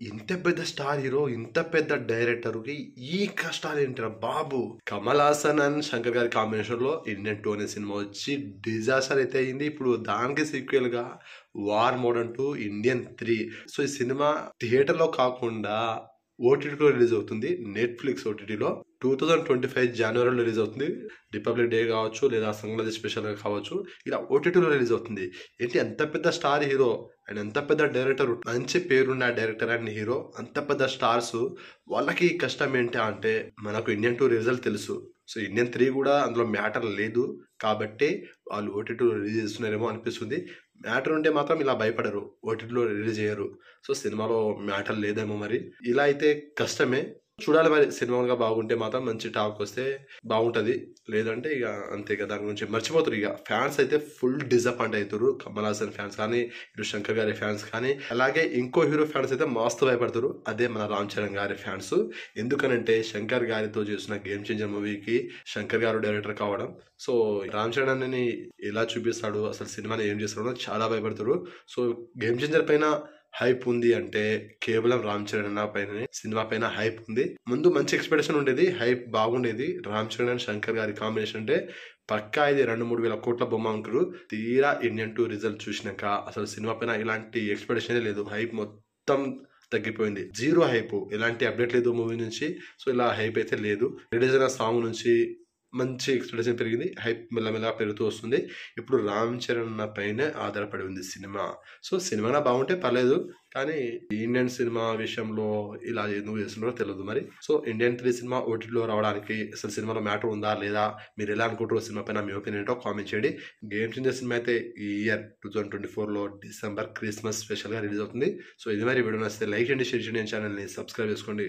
ఇంత పెద్ద star hero, ఇంత పెద్ద డైరెక్టర్‌కి ఈ కష్టాలేంటిరా బాబు! 'కమల్ హాసన్ అండ్ శంకర్' గారి కాంబినేషన్‌లో 'ఇండియన్ 2' అనే సినిమా వచ్చి డిజాస్టర్ అయితే అయింది. ఇప్పుడు దానికి సీక్వెల్‌గా 'వార్ మోడర్న్ 2 ఇండియన్ 3' సో, ఈ సినిమా థియేటర్‌లో కాకుండా ఓటీటీలో రిలీజ్ అవుతుంది. నెట్‌ఫ్లిక్స్ ఓటీటీలో 2025 జనవరిలో రిలీజ్ అవుతుంది. రిపబ్లిక్ డే కావచ్చు, లేదా సంక్రాంతి స్పెషల్‌గా కావచ్చు. ఇలా ఓటీటీలో రిలీజ్ అవుతుంది. ఏంటి అంత పెద్ద స్టార్ హీరో అండ్ ఎంత పెద్ద డైరెక్టర్, మంచి పేరున్న డైరెక్టర్ అండ్ హీరో, అంత పెద్ద స్టార్స్ వాళ్ళకి కష్టం ఏంటి అంటే, మనకు 'ఇండియన్ 2' రిజల్ట్ తెలుసు. సో, 'ఇండియన్ 3' కూడా అందులో మ్యాటర్ లేదు. కాబట్టే వాళ్ళు ఓటీటీలో రిలీజ్ చేస్తున్నారేమో అనిపిస్తుంది. మ్యాటర్ ఉంటే మాత్రం ఇలా భయపడరు. ఓటీటీలో రిలీజ్ చేయరు. సో, సినిమాలో మ్యాటర్ లేదేమో మరి. ఇలా అయితే కష్టమే. చూడాలి మరి. సినిమాగా బాగుంటే మాత్రం మంచి టాక్ వస్తే బాగుంటది. లేదంటే ఇక అంతే ఇక దాని గురించి మర్చిపోతారు ఇక. ఫ్యాన్స్ అయితే ఫుల్ డిసప్పాయింట్ అవుతారు. కమల్ హాసన్ ఫ్యాన్స్ కానీ, ఇటు శంకర్ గారి ఫ్యాన్స్ కానీ, అలాగే ఇంకో హీరో ఫ్యాన్స్ అయితే మస్తు భయపడతారు. అదే మన రామ్ చరణ్ గారి ఫ్యాన్స్. ఎందుకనంటే శంకర్ గారితో చేసిన గేమ్ చేంజర్ మూవీకి శంకర్ గారు డైరెక్టర్ కావడం. సో, రామ్ చరణ్ అని ఎలా చూపిస్తాడు, అసలు సినిమాని ఏం చేస్తాడో చాలా భయపడతారు. సో, గేమ్ చేంజర్ పైన హైప్ ఉంది అంటే కేవలం రామ్ చరణ్ అన్న పైన, సినిమా పైన హైప్ ఉంది. ముందు మంచి ఎక్స్పెక్టేషన్ ఉండేది, హైప్ బాగుండేది. రామ్ చరణ్ అండ్ శంకర్ గారి కాంబినేషన్ అంటే పక్కా ఇది 2-3 వేల కోట్ల బొమ్మ అనుకురు. తీరా 'ఇండియన్ 2' రిజల్ట్ చూసినాక అసలు సినిమా పైన ఇలాంటి ఎక్స్పెక్టేషన్ లేదు. హైప్ మొత్తం తగ్గిపోయింది. Zero hype. ఎలాంటి అప్డేట్ లేదు మూవీ నుంచి. సో, ఇలా హైప్ అయితే లేదు. రిలీజ్ అయిన సాంగ్ నుంచి మంచి ఎక్స్పెక్టేషన్ పెరిగింది. హైప్ మెల్లమెల్లగా పెరుగుతూ వస్తుంది. ఇప్పుడు రామ్ చరణ్ అన్న పైనే ఆధారపడి ఉంది సినిమా. సో, సినిమా బాగుంటే పర్లేదు. కానీ ఇండియన్ సినిమా విషయంలో ఇలా ఎందుకు చేస్తున్నారో తెలియదు మరి. సో, 'ఇండియన్ 3' సినిమా ఓటీటీలో రావడానికి అసలు సినిమాలో మ్యాటర్ ఉందా లేదా, మీరు ఎలా అనుకుంటారో సినిమా పైన మీ ఒపీనియన్ ఏంటో కామెంట్ చేయండి. గేమ్ చేంజర్ సినిమా అయితే ఈ ఇయర్ 2024లో డిసెంబర్ క్రిస్మస్ స్పెషల్గా రిలీజ్ అవుతుంది. సో, ఇది మరి వీడియో నచ్చితే లైక్ చేయండి, షేర్ చేయండి, ఛానల్ని సబ్స్క్రైబ్ చేసుకోండి.